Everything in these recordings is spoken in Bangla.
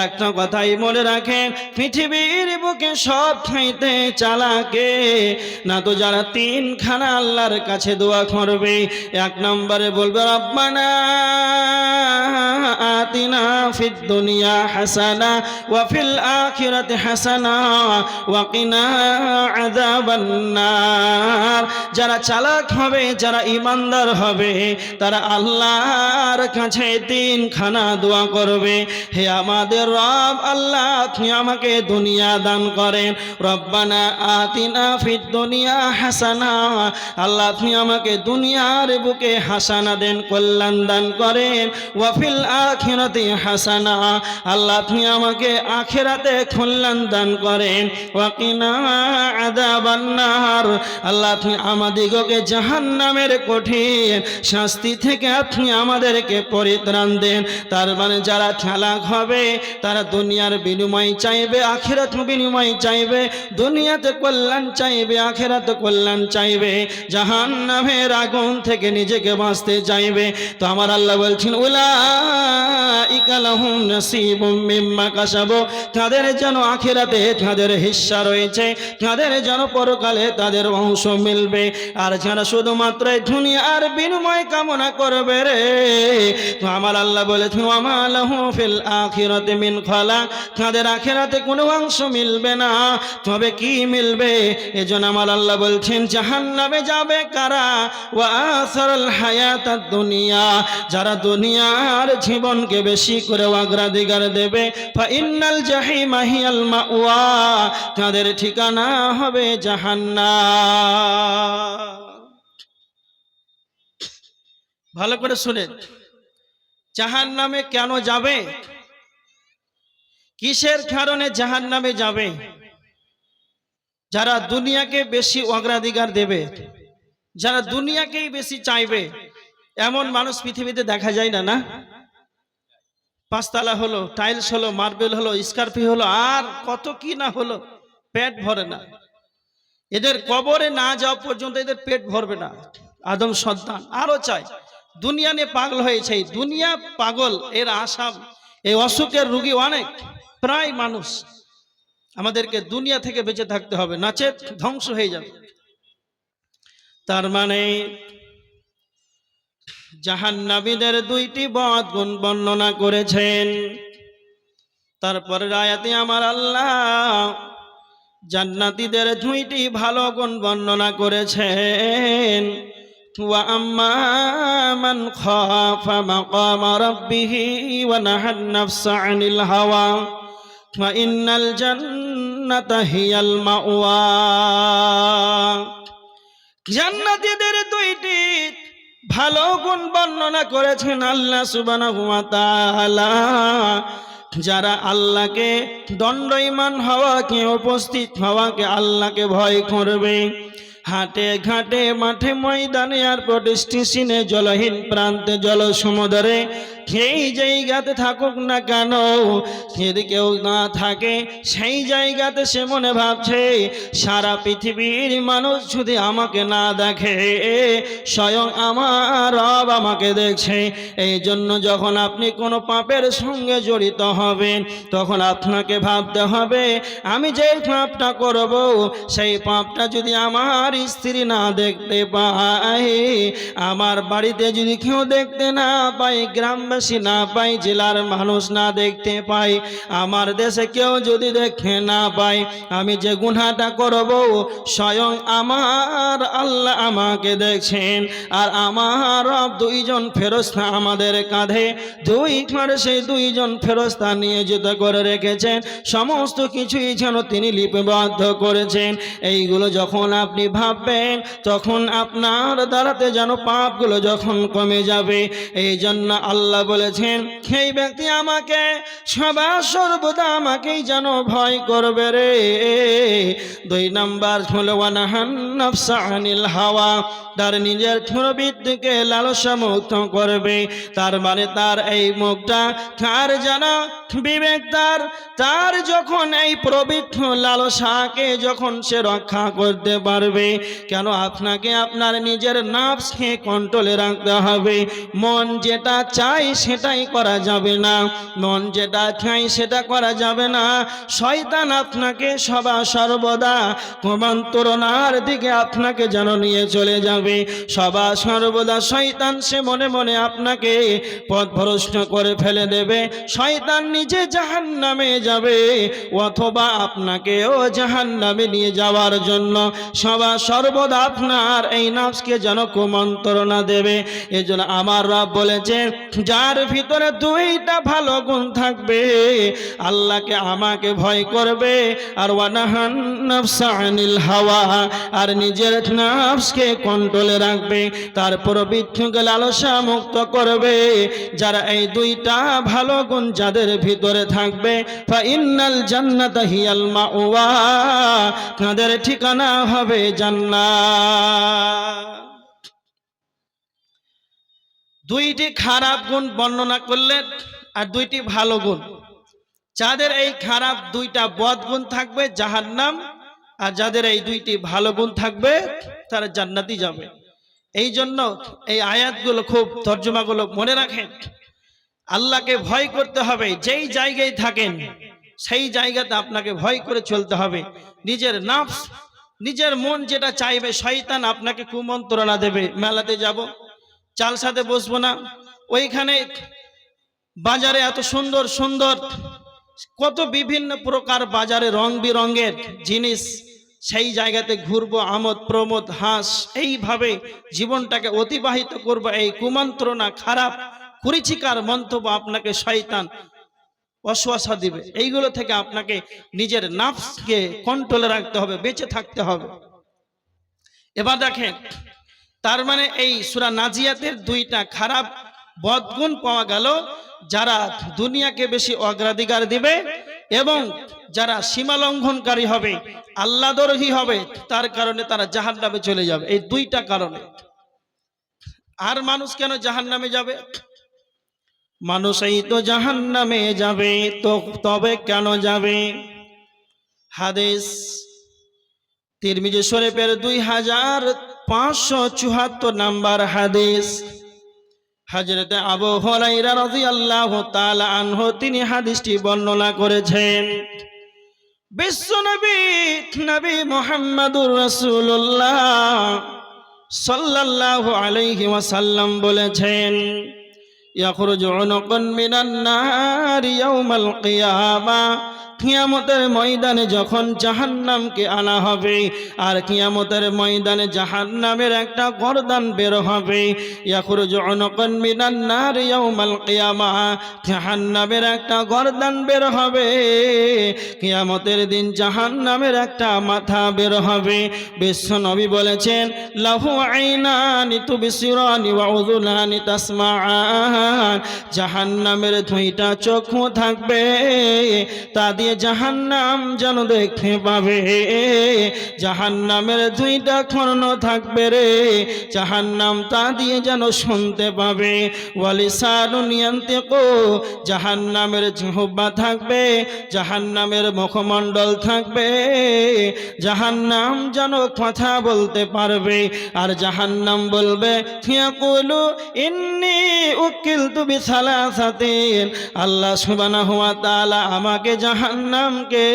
একটা কথাই মনে রাখেন, পৃথিবীর বুকে সব খাইতে চালাকে না তো যারা তিনখানা আল্লাহর কাছে দোয়া করবে। এক নম্বরে বলবে রব্বানা আতিনা ফিদ দুনিয়া হাসানা ওয়া ফিল আখিরাতি হাসানা ওয়া কিনা আযাবান নার। যারা চালাক হবে, যারা ঈমানদার হবে, তারা আল্লাহর কাছে তিনখানা দোয়া করবে, হে আমাদের রব আল্লাহ, আপনি আমাকে দুনিয়া দান করেন। রব্বানা আতিনা ফিদ দুনিয়া হাসানা, আল্লাহ আপনি আমাকে দুনিয়ার বুকে হাসানা দেন, কল্যাণ দান করেন। ওয়া ফিল আখিরাতি হাসানা, আল্লাহ আপনি আমাকে আখিরাতে কল্যাণ দান করেন। ওয়া কিনা আযাবান নার, আল্লাহ আপনি আমাদিগকে জাহান্নামের কঠিন শাস্তি থেকে আপনি আমাদেরকে পরিত্রাণ দেন। তার মানে যারা চালাক হবে তারা দুনিয়ার বিনিময় চাইবে, আখিরাত বিনিময় চাইবে, দুনিয়াতে কল্যাণ চাইবে, আখিরাতে কল্যাণ চাইবে, জাহান্নামের আগুন থেকে নিজেকে বাঁচতে চাইবে। তো আমার আল্লাহ বলছেন উলাইকা লাহুম নাসিবুম মিম্মা কাসাবু, তাদের যেন আখিরাতে তাদের হিস্সা রয়েছে, তাদের যেন পরকালে তাদের অংশ মিলবে। আর যারা শুধুমাত্র দুনিয়ার বিনিময় কামনা করবে রে, তো আমার আল্লাহ বলেছেন ওয়ামা লাহু ফিল আখিরাতি মিন খালাক, তাদের আখিরাতে কোনো অংশ মিলবে না। তবে কি মিলবে? এজন্য আমার আল্লাহ বলছেন জাহান্নামে যাবে কারা? ওয়া আসারাল হায়াতাদ দুনিয়া, যারা দুনিয়ার জীবনকে বেশি করে অগ্রাধিকার দেবে, ফা ইন্নাল জাহিমা হিয়াল মাওয়া, তাদের ঠিকানা হবে জাহান্নাম। ভালো করে শুনেন, জাহান্নামে কেন যাবে, কিসের কারণে জাহান্নামে যাবে? যারা দুনিয়াকে বেশি অগ্রাধিকার দেবে, যারা দুনিয়াকেই বেশি চাইবে, এমন মানুষ পৃথিবীতে দেখা যায় না। না, পাঁচতলা হলো, টাইলস হলো, মার্বেল হলো, স্কর্পিও হলো, আর কত কি না হলো, পেট ভরে না। এদের কবরে না যাওয়া পর্যন্ত এদের পেট ভরবে না। আদম সন্তান আরো চাই, দুনিয়া নিয়ে পাগল হয়েছে, দুনিয়া পাগল, এর আশা, এই অসুখের রোগী অনেক, প্রায় মানুষ। আমাদেরকে দুনিয়া থেকে বেঁচে থাকতে হবে, নাচে ধ্বংস হয়ে যাবে। তার মানে জাহান্নামীদের দুইটি বদ গুণ বর্ণনা করেছেন। তারপরে আয়াতে আমার আল্লাহ জান্নাতীদের দুইটি ভালো গুণ বর্ণনা করেছেন। ওয়া আম্মা মান খাফা মাকাম রাব্বিহি ওয়া নাহান নাফসা আনিল হাওয়া ওয়া ইন্নাল জান্নাতা হিয়াল মাওয়া। জান্নাতীদের দুইটি ভালো গুণ বর্ণনা করেছেন আল্লাহ সুবহানাহু ওয়া তাআলা। যারা আল্লাহকে দণ্ডায়মান হওয়াকে, উপস্থিত হওয়াকে, আল্লাহকে ভয় করবে, হাটে ঘাটে মাঠে ময়দানে এয়ারপোর্ট স্টেশনে জলহীন প্রান্তে জল সমুদ্রে সেই জায়গাতে থাকুক না কেন, যদি কেউ না থাকে সেই জায়গাতে সে মনে ভাবছে সারা পৃথিবীর মানুষ যদি আমাকে না দেখে, স্বয়ং আমার রব আমাকে দেখছে। এই জন্য যখন আপনি কোনো পাপের সঙ্গে জড়িত হবেন, তখন আপনাকে ভাবতে হবে আমি যে পাপটা করব, সেই পাপটা যদি আমার স্ত্রী না দেখতে পায়, আমার বাড়িতে যদি কেউ দেখতে না পায়, গ্রামবাসী না পায়, জেলার মানুষ না দেখতে পায়, আমার দেশে কেউ যদি দেখতে না পায়, আমি যে গুনাহটা করব স্বয়ং আমার আল্লাহ আমাকে দেখছেন। আর আমার রব দুইজন ফেরেশতা আমাদের কাঁধে সেই দুইজন ফেরেশতা নিয়োজিত করে রেখেছেন, সমস্ত কিছুই যেন তিনি লিপিবদ্ধ করেছেন। এইগুলো যখন আপনি ভাববেন, তখন আপনার দ্বারাতে যেন পাপগুলো যখন কমে যাবে। এই জন্য আল্লাহ বলেছেন সেই ব্যক্তি আমাকে সদা সর্বদা আমাকেই যেন ভয় করবে রে। 2 নাম্বার হলো ওয়া নাহান নাফসা আনিল হাওয়া, তার নিজের প্রবৃত্তিকে লালসা মুক্ত করবে। তার মানে তার এই মুখটা কার জানা বিবেক, তার যখন এই প্রবৃত্ত লালসাকে যখন সে রক্ষা করতে পারবে, কেন আপনাকে আপনার নিজের নফসকে কন্ট্রোলে রাখতে হবে। মন যেটা চাই সেটাই করা যাবে না, মন যেটা চায় সেটা করা যাবে না। শয়তান আপনাকে সর্বদা কুমন্ত্রণার দিকে আপনাকে যেন নিয়ে চলে যাবে। সর্বদা শয়তান সে মনে মনে আপনাকে পথভ্রষ্ট করে ফেলে দেবে। শয়তান নিজে জাহান্নামে যাবে অথবা আপনাকেও জাহান্নামে নিয়ে যাওয়ার জন্য সর্বদা আপনার এই নফসকে যেন কুমন্ত্রণা দেবে। এজন্য আমার রব বলেছেন, যার ভিতরে দুইটা ভালো গুণ থাকবে, আল্লাহকে আমাকে ভয় করবে, আর ওয়ানাহান নাফসা আনিল হাওয়া, আর নিজের নফসকে কন্ট্রোলে রাখবে, তারপর বিচ্ছুকে লালসা মুক্ত করবে। যারা এই দুইটা ভালো গুণ যাদের ভিতরে থাকবে, ফা ইন্নাল জান্নাতা হিয়াল মাওয়া, তাদের ঠিকানা হবে জান্নাত। দুইটি খারাপ গুণ বর্ণনা করলেন আর দুইটি ভালো গুণ। যাদের এই খারাপ দুইটা বদগুণ থাকবে জাহান্নাম, আর যাদের এই দুইটি ভালো গুণ থাকবে তারা জান্নাতি যাবে। এই জন্য এই আয়াতগুলো খুব তর্জমাগুলো মনে রাখেন। আল্লাহকে ভয় করতে হবে, যেই জায়গায় থাকেন সেই জায়গাতে আপনাকে ভয় করে চলতে হবে। নিজের নফস, নিজের মন যেটা চাইবে, শয়তান আপনাকে কুমন্ত্রণা দেবে। মেলাতে যাব, চালসাতে বসবো না, ওইখানে বাজারে এত সুন্দর সুন্দর কত বিভিন্ন প্রকার বাজারে রং বিরঙের জিনিস, সেই জায়গাতে ঘুরবো, আমোদ প্রমোদ হাস, এইভাবে জীবনটাকে অতিবাহিত করবো। এই কুমন্ত্রণা, খারাপ কুরুচিকার মন্তব্য আপনাকে শয়তান ওয়াসওয়াসা দিবে। এইগুলো থেকে আপনাকে নিজের নফসকে কন্ট্রোলে রাখতে হবে, বেঁচে থাকতে হবে। এবার দেখেন, তার মানে এই সূরা নাজিয়াতের দুইটা খারাপ বদগুণ পাওয়া গেল। যারা দুনিয়াকে বেশি অগ্রাধিকার দিবে এবং যারা সীমা লঙ্ঘনকারী হবে, আল্লাহদ্রোহী হবে, তার কারণে তারা জাহান্নামে চলে যাবে। এই দুইটা কারণে। আর মানুষ কেন জাহান্নামে যাবে? মানুষ এই তো জাহান্নামে যাবে, তো তবে কেন যাবে? হাদিস তিরমিজি শরীফের 2574 নাম্বার হাদিস। হযরত আবু হুরায়রা রাদিয়াল্লাহু তাআলা আনহু তিনি হাদিসটি বর্ণনা করেছেন। বিশ্বনবী নবী মুহাম্মদুর রাসূলুল্লাহ সাল্লাল্লাহু আলাইহি ওয়াসাল্লাম বলেছেন, ইয়াখরুজু উনুকুন মিনান নারি ইয়াউমাল কিয়ামা, কিয়ামতের ময়দানে যখন জাহান্নামকে আনা হবে, আর কিয়ামতের ময়দানে জাহান্নামের একটা গর্দান বের হবে। ইয়াখরুজু উনুকুন মিনান নারি ইয়াউমাল কিয়ামা, জাহান্নামের একটা গর্দান বের হবে। কিয়ামতের দিন জাহান্নামের একটা মাথা বের হবে। বিশ্বনবী বলেছেন, লাহু আইনানি তুবসিরানি ওয়া উযুনানি তাসমাআন, জাহান্নামের দুইটা চক্ষু থাকবে, তা দিয়ে জাহান্নাম যেন দেখতে পাবে। জাহান্নামের দুইটা কর্ণ থাকবে রে, জাহান্নাম তা দিয়ে যেন শুনতে পাবে। ওয়ালিসানুন ইয়ানতিকু, জাহান্নামের জিহ্বা থাকবে, জাহান্নামের মুখমণ্ডল থাকবে, জাহান্নাম যেন কথা বলতে পারবে। আর জাহান্নাম বলবে, ইয়াকুলু ইন্নী উকিলতু বিসালাসাতিন, আল্লাহ সুবহানাহু ওয়া তাআলা আমাকে জাহান্নামকে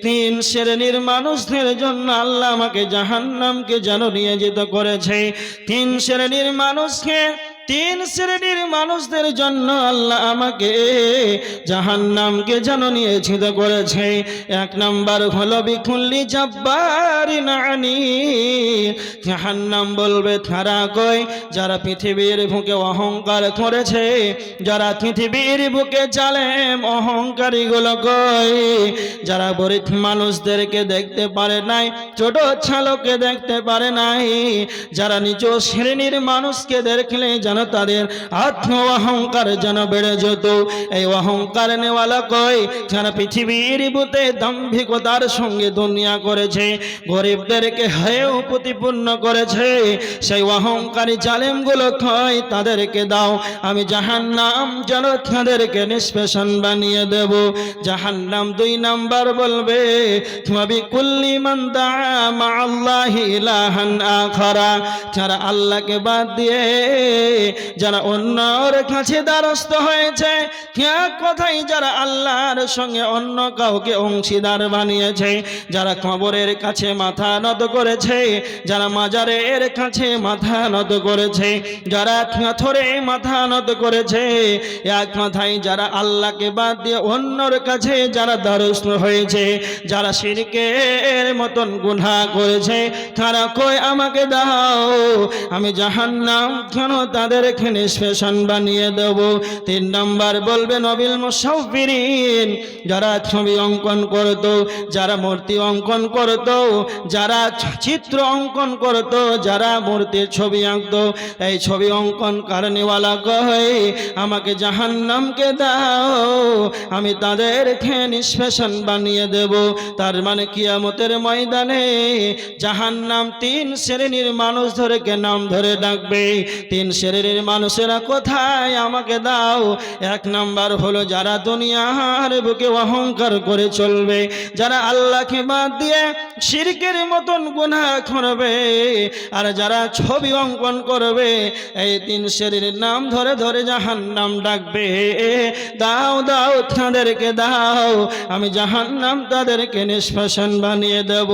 3 শ্রেণীর মানুষদের জন্য আল্লাহ আমাকে জাহান্নামকে যেন নিয়োজিত করেছে। 3 শ্রেণীর মানুষকে, 3 শ্রেণীর মানুষদের জন্য আল্লাহ আমাকে জাহান্নামকে যেন নিয়োজিত করেছে। 1 নাম্বার হলো বিকুল্লি জাব্বারিন আনীদ, জাহান্নাম বলবে তারা কই, যারা পৃথিবীর বুকে অহংকার করেছে, যারা পৃথিবীর বুকে জালেম অহংকারী গুলো কই, যারা গরিব মানুষদেরকে দেখতে পারে নাই, ছোট ছালকে দেখতে পারে নাই, যারা নিজ শ্রেণীর মানুষকে দেখলে যেন তাদের আত্ম অহংকার যেন বেড়ে যেত। এই অহংকার নেওয়ালা কই, যারা পৃথিবীর বুকে দাম্ভিকতার সঙ্গে দুনিয়া করেছে, গরিবদেরকে হেয় প্রতিপূর্ণ করেছে, সেই অহংকারী জালেমগুলো কই, তাদেরকে দাও, আমি জাহান্নাম যেন তাদেরকে নিষ্পেষণ বানিয়ে দেব। জাহান্নাম 2 নাম্বার বলবে, তুমি কুল্লি মান দাআ মা আল্লাহি ইলাহান আখারা, যারা আল্লাহকে বাদ দিয়ে যারা অন্যর কাছে দ্বারস্থ হয়েছে, এক কথাই যারা আল্লাহর সঙ্গে অন্য কাউকে অংশীদার বানিয়েছে, যারা কবরের কাছে মাথা নত করেছে, যারা মাজারের কাছে মাথা নত করেছে, যারা পাথরে মাথা নত করেছে, এক কথাই যারা আল্লাহকে বাদ দিয়ে অন্যর কাছে যারা দ্বারস্থ হয়েছে, যারা শিরকের মতন গুনাহ করেছে, তারা কই আমাকে দাও, আমি জাহান্নাম কেন তাদেরকে নিষ্পেষণ বানিয়ে দেব। 3 নম্বর বলবে নবিল মুসাফিরিন, যারা ছবি অঙ্কন করত, যারা মূর্তি অঙ্কন করত, যারা চিত্র অঙ্কন করত, যারা মূর্তির ছবি আঁকত, এই ছবি অঙ্কন কারণেওয়ালা কয় আমাকে জাহান্নামকে দাও, আমি তাদেরকে নিষ্পেষণ বানিয়ে দেব। তার মানে কিয়ামতের ময়দানে জাহান্নাম 3 শ্রেণীর মানুষ ধরে নাম ধরে ডাকবে। 3 শ্রেণীর মানুষেরা কোথায় আমাকে দাও। 1 নাম্বার হলো যারা দুনিয়ার বুকে অহংকার করে চলবে, যারা আল্লাহকে বাদ দিয়ে শিরকের মতন গুনাহ করবে, আর যারা ছবি অঙ্কন করবে, এই 3 শ্রেণীর নাম ধরে ধরে জাহান্নাম ডাকবে, দাও দাও তাদেরকে দাও, আমি জাহান্নাম তাদেরকে নিষ্পেষণ বানিয়ে দেব।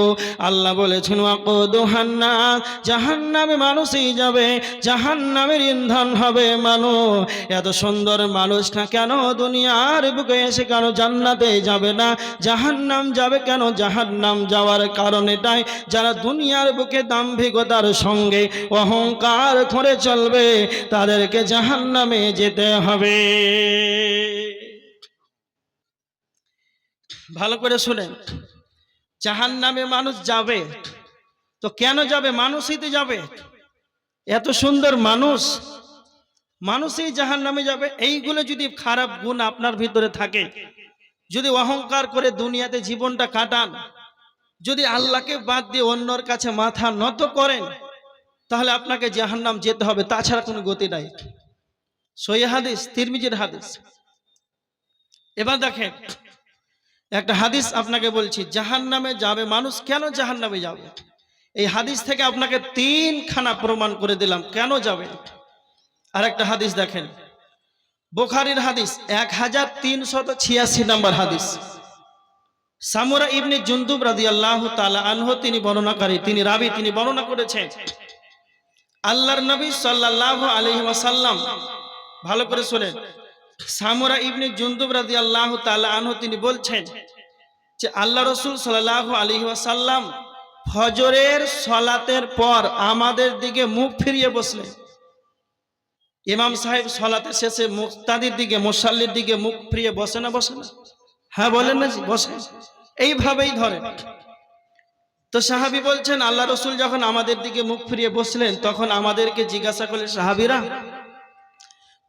আল্লাহ বলেছেন ওয়াকুদুহান নাস, জাহান্নামে মানুষই যাবে, জাহান্নামের ইন্ধন হবে মানুষ। এত সুন্দর মানুষটা কেন দুনিয়ার বুকে এসে কেন জান্নাতে যাবে না, জাহান্নাম যাবে কেন? জাহান্নাম যাওয়ার কারণ এটাই, যারা দুনিয়ার বুকে দাম্ভিকতার সঙ্গে অহংকার করে চলবে, তাদেরকে জাহান্নামে যেতে হবে। ভালো করে শুনেন, জাহান্নামে মানুষ যাবে তো কেন যাবে? মানুষই তো যাবে। এত সুন্দর মানুষ, মানুষই জাহান্নামে যাবে। এইগুলো যদি খারাপ গুণ আপনার ভিতরে থাকে, যদি অহংকার করে দুনিয়াতে জীবনটা কাটান, যদি আল্লাহকে বাদ দিয়ে অন্যর কাছে মাথা নত করেন, তাহলে আপনাকে জাহান্নাম যেতে হবে, তাছাড়া কোনো গতি নাই। সহিহ হাদিস, তিরমিজির হাদিস। এবার দেখেন একটা হাদিস আপনাকে বলছি, জাহান্নামে যাবে মানুষ। কেন জাহান্নামে যাবে? এই হাদিস থেকে আপনাকে 3খানা প্রমাণ করে দিলাম কেন যাবে। আর একটা হাদিস দেখেন, বুখারীর হাদিস 1386 নম্বর হাদিস। সামুরা ইবনে জুনদুব রাদিয়াল্লাহু তাআলা আনহু তিনি বর্ণনাকারী, তিনি রাবী, তিনি বর্ণনা করেছেন আল্লাহর নবী সাল্লাল্লাহু আলাইহি ওয়াসাল্লাম, ভালো করে শুনেন, সামুরা ইবনে জুনদুব রাদিয়াল্লাহু তাআলা আনহু তিনি বলছেন যে আল্লাহ রাসূল সাল্লাল্লাহু আলাইহি ওয়াসাল্লাম ফজরের সালাতের পর আমাদের দিকে মুখ ফিরিয়ে বসলেন। ইমাম সাহেব সালাতের শেষে মুক্তাদির দিকে, মুসাল্লির দিকে মুখ ফিরিয়ে বসে না? বসে না? হ্যাঁ বলেন না, বসে। এইভাবেই ধরে। তো সাহাবী বলছেন আল্লাহ রাসূল যখন আমাদের দিকে মুখ ফিরিয়ে বসলেন, তখন আমাদেরকে জিজ্ঞাসা করলেন, সাহাবীরা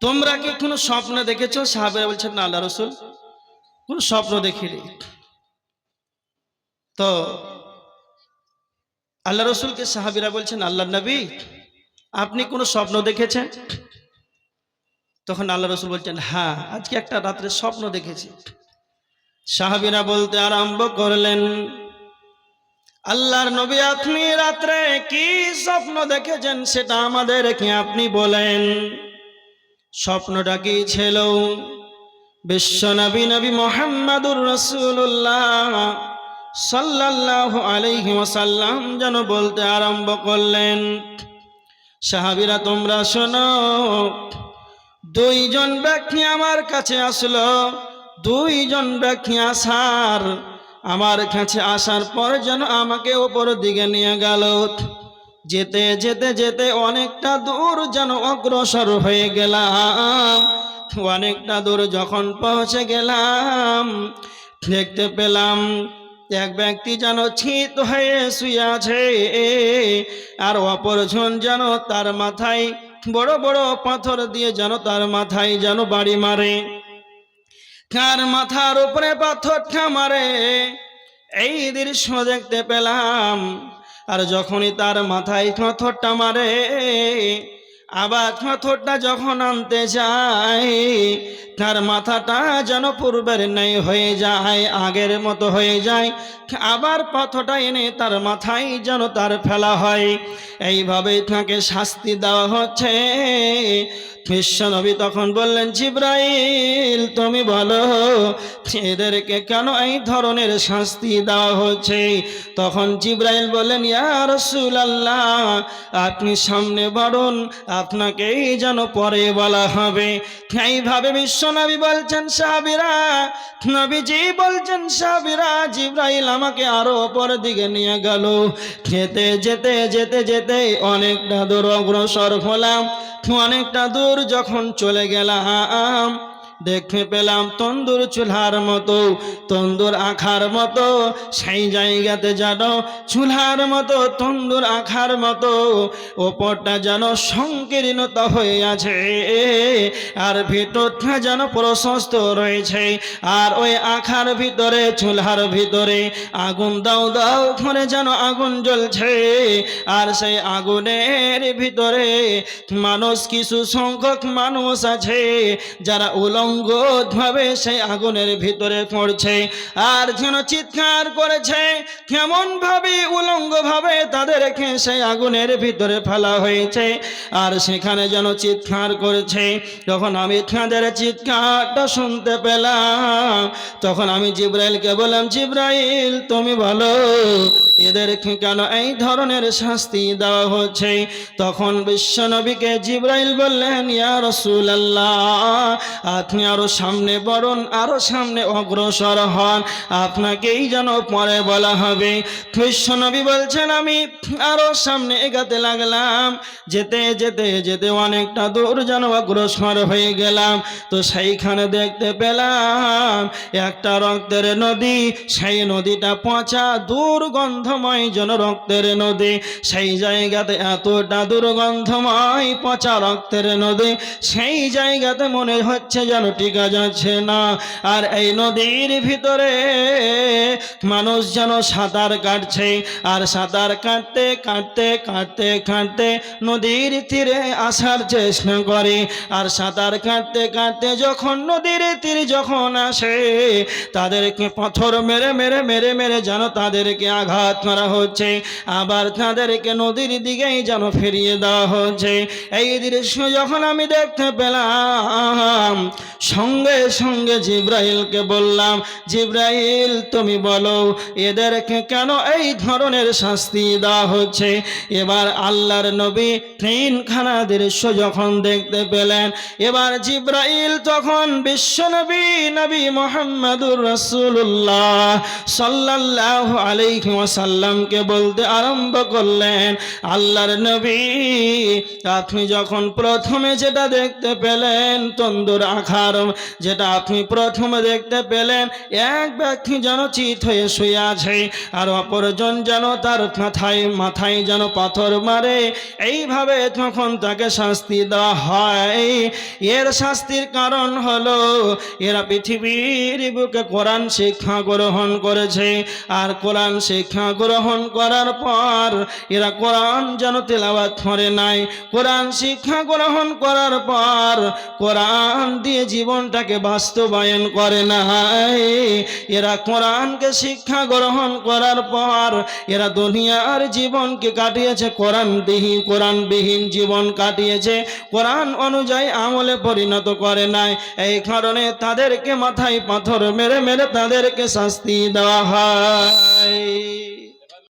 তোমরা কি কোনো স্বপ্ন দেখেছো? সাহাবীরা বলছেন না আল্লাহ রাসূল, কোনো স্বপ্ন দেখিনি। তো আল্লাহ রাসূলকে সাহাবীরা বলছেন আল্লাহর নবী আপনি কোনো স্বপ্ন দেখেছেন? তখন আল্লাহ রাসূল বলছেন হ্যাঁ, আজকে একটা রাত্রে স্বপ্ন দেখেছি। সাহাবীরা বলতে আরম্ভ করলেন, আল্লাহর নবী আপনি রাত্রে কি স্বপ্ন দেখেছেন সেটা আমাদেরকে আপনি বলেন। স্বপ্নটা কি ছিল? বিশ্বনবী নবী মুহাম্মদুর রাসূলুল্লাহ সাল্লাল্লাহু আলাইহি ওয়াসাল্লাম যেন বলতে আরম্ভ করলেন, সাহাবীরা তোমরা শোনো, 2 জন ব্যক্তি আমার কাছে আসলো। 2 জন ব্যক্তি আমার কাছে আসার পর যেন আমাকে ওপর দিকে নিয়ে গেল। যেতে যেতে যেতে অনেকটা দূর যেন অগ্রসর হয়ে গেলাম। অনেকটা দূর যখন পৌঁছে গেলাম, দেখতে পেলাম এক ব্যক্তি যেন চিত হয়ে শুয়ে আছে, আর অপরজন যেন তার মাথায় বড় বড় পাথর দিয়ে যেন তার মাথায় যেন বাড়ি মারে। তার মাথার উপরে পাথরটা মারে, এই দৃশ্য দেখতে পেলাম। আর যখনই তার মাথায় পাথরটা মারে, আবার পাথরটা যখন আনতে যায় তার মাথাটা যেন পূর্বের ন্যায় হয়ে যায়, আগের মতো হয়ে যায়। আবার পাথরটা এনে তার মাথায় যেন তার ফেলা হয়। এইভাবে তাকে শাস্তি দেওয়া হচ্ছে। বিশ্বনবী তখন বললেন, জিবরাইল তুমি বলো এদেরকে কেন এই ধরনের শাস্তি দেওয়া হচ্ছে? তখন জিবরাইল বললেন, ইয়া রাসূলুল্লাহ আপনি সামনে বাড়ুন, আপনাকেই যেন পরে বলা হবে। এইভাবে বিশ্বনবী বলছেন সাহাবীরা, নবীজি বলছেন সাহাবীরা, জিবরাইল আমাকে আরো অপর দিকে নিয়ে গেল। যেতে যেতে যেতে যেতে অনেকটা দূর অগ্রসর হলাম। অনেকটা দূর যখন চলে গেলাম দেখতে পেলাম তন্দুর চুলার মতো, তন্দুর আখার মতো সেই জায়গাতে যেন চুলার মতো তন্দুর আখার মতো ওপরটা যেন সংকীর্ণতা হয়ে আছে আর ভিতরটা যেন প্রশস্ত রয়েছে। আর ওই আখার ভিতরে চুলার ভিতরে আগুন দাও দাও করে যেন আগুন জ্বলছে। আর সেই আগুনের ভিতরে মানুষ, কিছু সংখ্যক মানুষ আছে যারা উলঙ্গভাবে সেই আগুনের ভিতরে পড়ছে আর যেন চিৎকার করেছে। কেমন ভাবে উলঙ্গভাবে তাদেরকে সেই আগুনের ভিতরে ফেলা হয়েছে আর সেখানে যেন চিৎকার করেছে। যখন আমি তাদের চিৎকারটা শুনতে পেলাম তখন আমি জিবরাইলকে বললাম, জিবরাইল তুমি বলো এদেরকে কেন এই ধরনের শাস্তি দেওয়া হচ্ছে? তখন বিশ্বনবীকে জিবরাইল বললেন, ইয়া রাসূলুল্লাহ আপনি আরো সামনে বরণ, আরো সামনে অগ্রসর হন, আপনাকেই যেন পরে বলা হবে। বিশ্বনবী বলছেন আমি আরো সামনে এগাতে লাগলাম। যেতে যেতে যেতে অনেকটা দূর যেন অগ্রসর হয়ে গেলাম। তো সেইখানে দেখতে পেলাম একটা রক্তের নদী। সেই নদীটা পচা দুর্গন্ধময় যেন রক্তের নদী। সেই জায়গাতে এতটা দুর্গন্ধময় পচা রক্তের নদী, সেই জায়গাতে মনে হচ্ছে যেন টিকা যাচ্ছে না। আর এই নদীর ভিতরে মানুষ যেন সাঁতার কাটছে আর সাঁতার কাটতে কাটতে কাটতে কাটতে নদীর তীরে আসার চেষ্টা করে। আর সাঁতার কাটতে কাটতে যখন নদীর তীরে যখন আসে তাদেরকে পাথর মেরে মেরে মেরে মেরে যেন তাদেরকে আঘাত করা হচ্ছে, আবার তাদেরকে নদীর দিকেই যেন ফিরিয়ে দেওয়া হচ্ছে। এই দৃশ্য যখন আমি দেখতে পেলাম সঙ্গে সঙ্গে জিবরাইলকে বললাম, জিবরাইল তুমি বলো এদেরকে কেন এই ধরনের শাস্তি দেওয়া হচ্ছে? এবার আল্লাহর নবী তিনখানা দৃশ্য যখন দেখতে পেলেন এবার জিবরাইল তখন বিশ্বনবী নবী মুহাম্মদুর রাসূলুল্লাহ সাল্লাল্লাহু আলাইহি ওয়াসাল্লামকে বলতে আরম্ভ করলেন, আল্লাহর নবী আপনি যখন প্রথমে যেটা দেখতে পেলেন তন্দুর আখার, যেটা আপনি প্রথমে দেখতে পেলেন এক ব্যক্তি যেন চিত হয়ে শুয়ে আছে আর অপরজন যেন তার মাথায় যেন পাথর মারে, এইভাবে তখন তাকে শাস্তি দেওয়া হয়। এর শাস্তির কারণ হলো এরা পৃথিবীর বুকে কোরআন শিক্ষা গ্রহণ করেছে আর কোরআন শিক্ষা গ্রহণ করার পর এরা কোরআন যেন তেলাওয়াত করে নাই। কোরআন শিক্ষা গ্রহণ করার পর কোরআন দিয়ে জীবনটাকে বাস্তবায়ন করে নাই। এরা কোরআনকে শিক্ষা গ্রহণ করার পর এরা দুনিয়ার জীবনকে কাটিয়েছে কোরআনবিহীন জীবন কাটিয়েছে, কোরআন অনুযায়ী আমলে পরিণত করে নাই। এই কারণে তাদেরকে মাথায় পাথর মেরে মেরে তাদেরকে শাস্তি দেওয়া হয়।